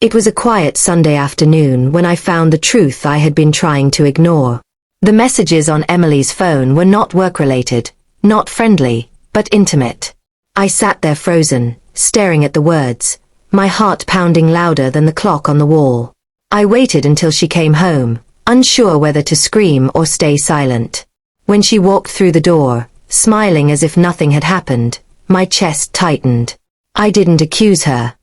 It was a quiet Sunday afternoon when I found the truth I had been trying to ignore. The messages on Emily's phone were not work-related, not friendly, but intimate. I sat there frozen, staring at the words, my heart pounding louder than the clock on the wall. I waited until she came home, unsure whether to scream or stay silent. When she walked through the door, smiling as if nothing had happened, my chest tightened. I didn't accuse her.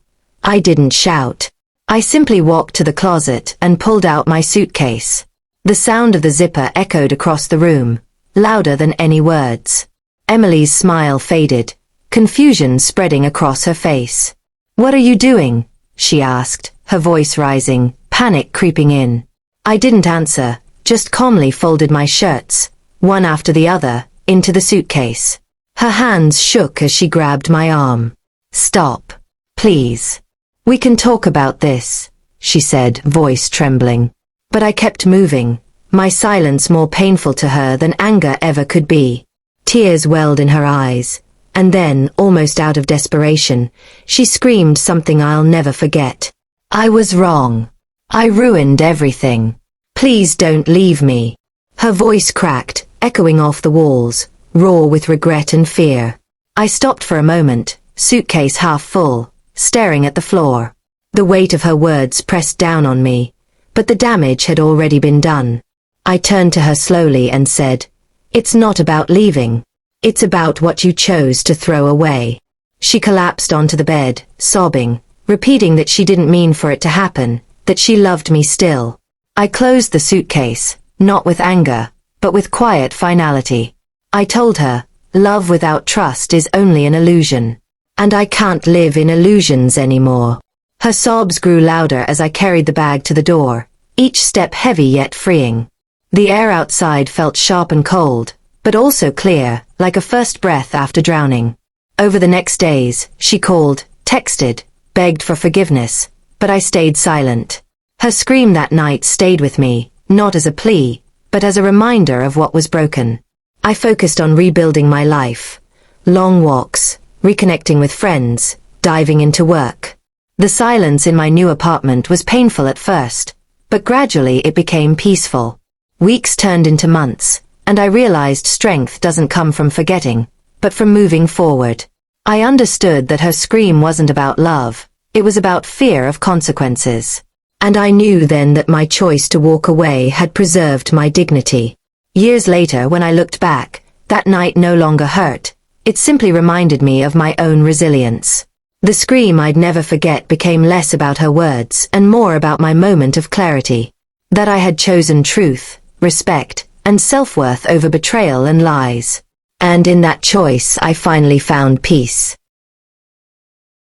I didn't shout. I simply walked to the closet and pulled out my suitcase. The sound of the zipper echoed across the room, louder than any words. Emily's smile faded, confusion spreading across her face. "What are you doing?" she asked, her voice rising, panic creeping in. I didn't answer, just calmly folded my shirts, one after the other, into the suitcase. Her hands shook as she grabbed my arm. "Stop. Please. We can talk about this," she said, voice trembling. But I kept moving, my silence more painful to her than anger ever could be. Tears welled in her eyes, and then, almost out of desperation, she screamed something I'll never forget. "I was wrong. I ruined everything. Please don't leave me." Her voice cracked, echoing off the walls, raw with regret and fear. I stopped for a moment, suitcase half full, staring at the floor. The weight of her words pressed down on me, but the damage had already been done. I turned to her slowly and said, "It's not about leaving. It's about what you chose to throw away." She collapsed onto the bed, sobbing, repeating that she didn't mean for it to happen, that she loved me still. I closed the suitcase, not with anger, but with quiet finality. I told her, love without trust is only an illusion. And I can't live in illusions anymore. Her sobs grew louder as I carried the bag to the door, each step heavy yet freeing. The air outside felt sharp and cold, but also clear, like a first breath after drowning. Over the next days, she called, texted, begged for forgiveness, but I stayed silent. Her scream that night stayed with me, not as a plea, but as a reminder of what was broken. I focused on rebuilding my life. Long walks, reconnecting with friends, diving into work. The silence in my new apartment was painful at first, but gradually it became peaceful. Weeks turned into months, and I realized strength doesn't come from forgetting, but from moving forward. I understood that her scream wasn't about love, it was about fear of consequences. And I knew then that my choice to walk away had preserved my dignity. Years later, when I looked back, that night no longer hurt. It simply reminded me of my own resilience. The scream I'd never forget became less about her words and more about my moment of clarity. That I had chosen truth, respect, and self-worth over betrayal and lies. And in that choice I finally found peace.